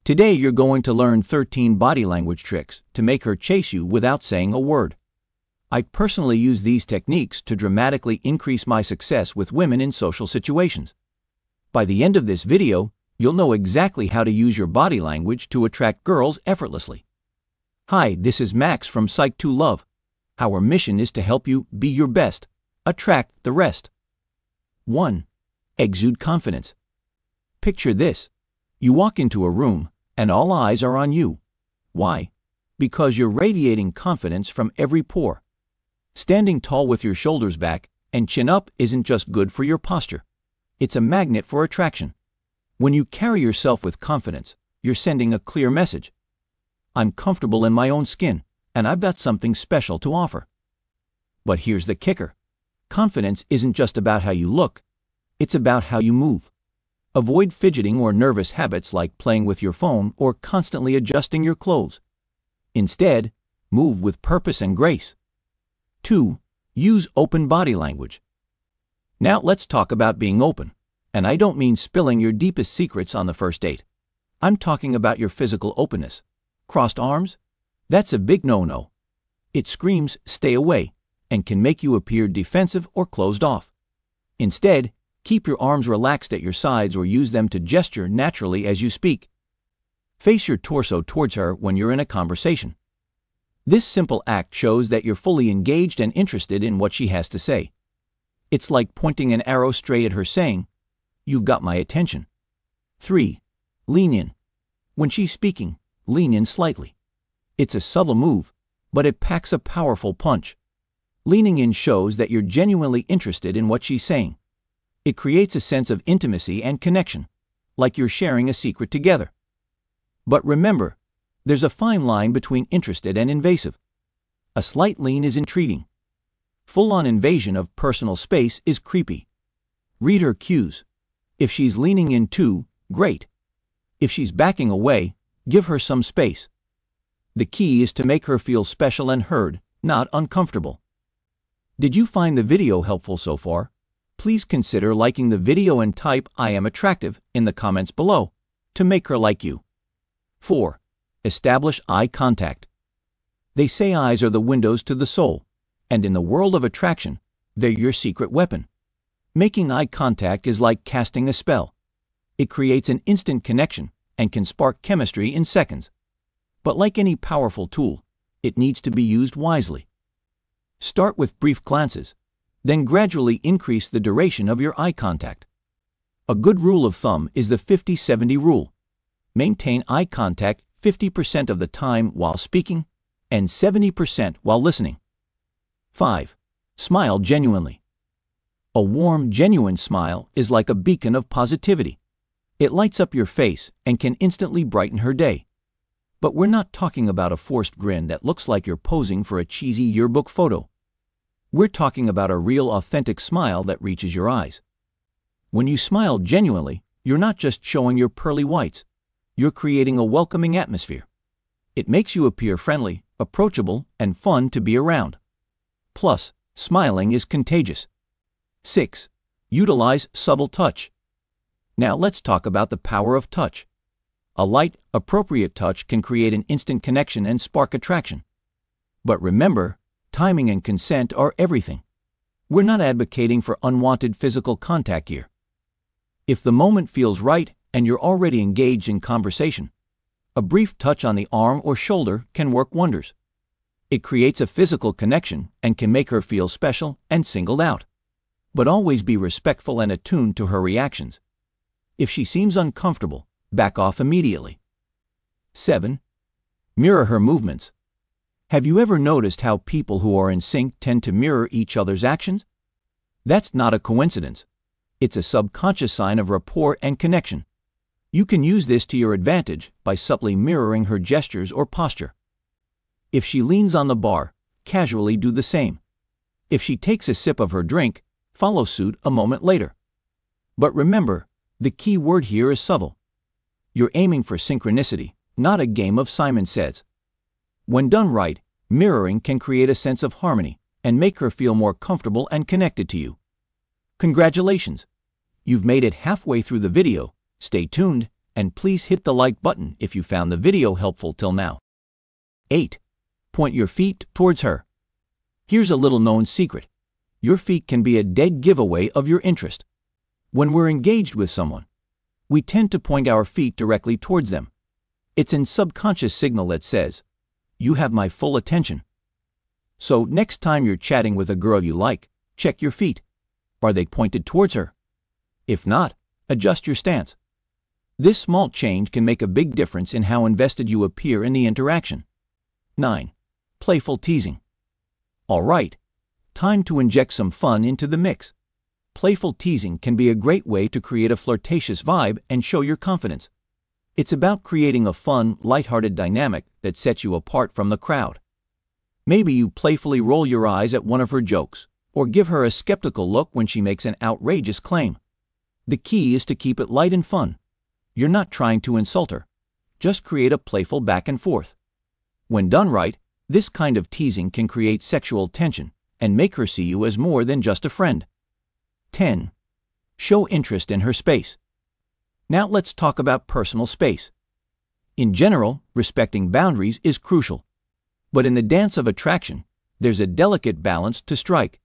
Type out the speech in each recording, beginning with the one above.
Today you're going to learn 13 body language tricks to make her chase you without saying a word. I personally use these techniques to dramatically increase my success with women in social situations. By the end of this video, you'll know exactly how to use your body language to attract girls effortlessly. Hi, this is Max from Psych 2 Love. Our mission is to help you be your best, attract the rest. 1. Exude confidence. Picture this. You walk into a room and all eyes are on you. Why? Because you're radiating confidence from every pore. Standing tall with your shoulders back and chin up isn't just good for your posture. It's a magnet for attraction. When you carry yourself with confidence, you're sending a clear message. I'm comfortable in my own skin, and I've got something special to offer. But here's the kicker. Confidence isn't just about how you look. It's about how you move. Avoid fidgeting or nervous habits like playing with your phone or constantly adjusting your clothes. Instead, move with purpose and grace. 2. Use open body language. Now let's talk about being open. And I don't mean spilling your deepest secrets on the first date. I'm talking about your physical openness. Crossed arms? That's a big no-no. It screams, stay away, and can make you appear defensive or closed off. Instead, keep your arms relaxed at your sides or use them to gesture naturally as you speak. Face your torso towards her when you're in a conversation. This simple act shows that you're fully engaged and interested in what she has to say. It's like pointing an arrow straight at her saying, "You've got my attention." 3. Lean in. When she's speaking, lean in slightly. It's a subtle move, but it packs a powerful punch. Leaning in shows that you're genuinely interested in what she's saying. It creates a sense of intimacy and connection, like you're sharing a secret together. But remember, there's a fine line between interested and invasive. A slight lean is intriguing. Full-on invasion of personal space is creepy. Read her cues. If she's leaning in too, great. If she's backing away, give her some space. The key is to make her feel special and heard, not uncomfortable. Did you find the video helpful so far? Please consider liking the video and type "I am attractive" in the comments below to make her like you. 4. Establish eye contact. They say eyes are the windows to the soul, and in the world of attraction, they're your secret weapon. Making eye contact is like casting a spell. It creates an instant connection and can spark chemistry in seconds. But like any powerful tool, it needs to be used wisely. Start with brief glances, then gradually increase the duration of your eye contact. A good rule of thumb is the 50-70 rule. Maintain eye contact 50% of the time while speaking and 70% while listening. 5. Smile genuinely. A warm, genuine smile is like a beacon of positivity. It lights up your face and can instantly brighten her day. But we're not talking about a forced grin that looks like you're posing for a cheesy yearbook photo. We're talking about a real, authentic smile that reaches your eyes. When you smile genuinely, you're not just showing your pearly whites. You're creating a welcoming atmosphere. It makes you appear friendly, approachable, and fun to be around. Plus, smiling is contagious. 6. Utilize subtle touch. Now let's talk about the power of touch. A light, appropriate touch can create an instant connection and spark attraction. But remember, timing and consent are everything. We're not advocating for unwanted physical contact here. If the moment feels right and you're already engaged in conversation, a brief touch on the arm or shoulder can work wonders. It creates a physical connection and can make her feel special and singled out. But always be respectful and attuned to her reactions. If she seems uncomfortable, back off immediately. 7. Mirror her movements. Have you ever noticed how people who are in sync tend to mirror each other's actions? That's not a coincidence. It's a subconscious sign of rapport and connection. You can use this to your advantage by subtly mirroring her gestures or posture. If she leans on the bar, casually do the same. If she takes a sip of her drink, follow suit a moment later. But remember, the key word here is subtle. You're aiming for synchronicity, not a game of Simon Says. When done right, mirroring can create a sense of harmony and make her feel more comfortable and connected to you. Congratulations! You've made it halfway through the video. Stay tuned, and please hit the like button if you found the video helpful till now. 8. Point your feet towards her. Here's a little known secret. Your feet can be a dead giveaway of your interest. When we're engaged with someone, we tend to point our feet directly towards them. It's a subconscious signal that says, "You have my full attention." So next time you're chatting with a girl you like, check your feet. Are they pointed towards her? If not, adjust your stance. This small change can make a big difference in how invested you appear in the interaction. 9. Playful teasing. All right, time to inject some fun into the mix. Playful teasing can be a great way to create a flirtatious vibe and show your confidence. It's about creating a fun, lighthearted dynamic that sets you apart from the crowd. Maybe you playfully roll your eyes at one of her jokes, or give her a skeptical look when she makes an outrageous claim. The key is to keep it light and fun. You're not trying to insult her. Just create a playful back and forth. When done right, this kind of teasing can create sexual tension and make her see you as more than just a friend. 10. Show interest in her space. Now let's talk about personal space. In general, respecting boundaries is crucial. But in the dance of attraction, there's a delicate balance to strike.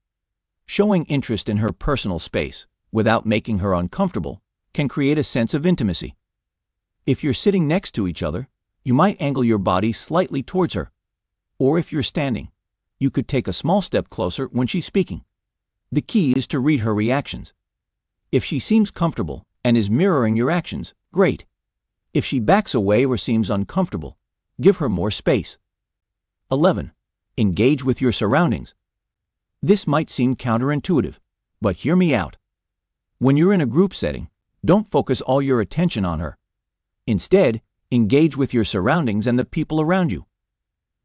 Showing interest in her personal space, without making her uncomfortable, can create a sense of intimacy. If you're sitting next to each other, you might angle your body slightly towards her. Or if you're standing, you could take a small step closer when she's speaking. The key is to read her reactions. If she seems comfortable and is mirroring your actions, great. If she backs away or seems uncomfortable, give her more space. 11. Engage with your surroundings. This might seem counterintuitive, but hear me out. When you're in a group setting, don't focus all your attention on her. Instead, engage with your surroundings and the people around you.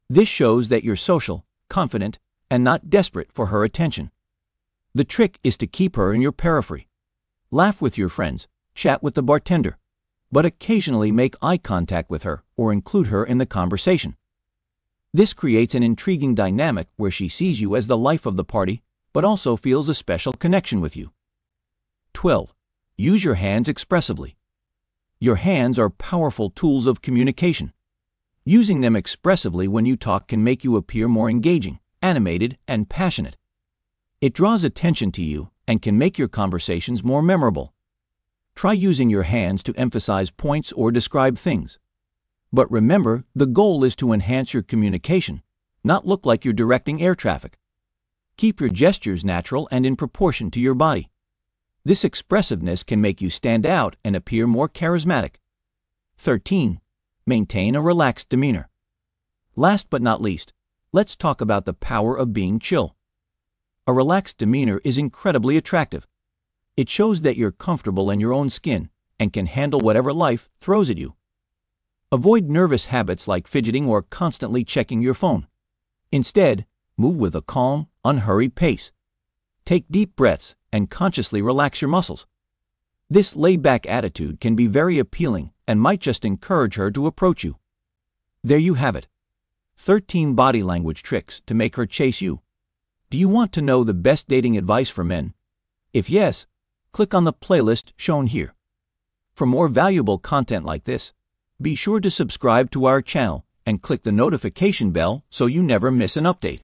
This shows that you're social, confident, and not desperate for her attention. The trick is to keep her in your periphery. Laugh with your friends, chat with the bartender, but occasionally make eye contact with her or include her in the conversation. This creates an intriguing dynamic where she sees you as the life of the party, but also feels a special connection with you. 12. Use your hands expressively. Your hands are powerful tools of communication. Using them expressively when you talk can make you appear more engaging, animated, and passionate. It draws attention to you and can make your conversations more memorable. Try using your hands to emphasize points or describe things. But remember, the goal is to enhance your communication, not look like you're directing air traffic. Keep your gestures natural and in proportion to your body. This expressiveness can make you stand out and appear more charismatic. 13. Maintain a relaxed demeanor. Last but not least, let's talk about the power of being chill. A relaxed demeanor is incredibly attractive. It shows that you're comfortable in your own skin and can handle whatever life throws at you. Avoid nervous habits like fidgeting or constantly checking your phone. Instead, move with a calm, unhurried pace. Take deep breaths and consciously relax your muscles. This laid-back attitude can be very appealing and might just encourage her to approach you. There you have it. 13 body language tricks to make her chase you. Do you want to know the best dating advice for men? If yes, click on the playlist shown here. For more valuable content like this, be sure to subscribe to our channel and click the notification bell so you never miss an update.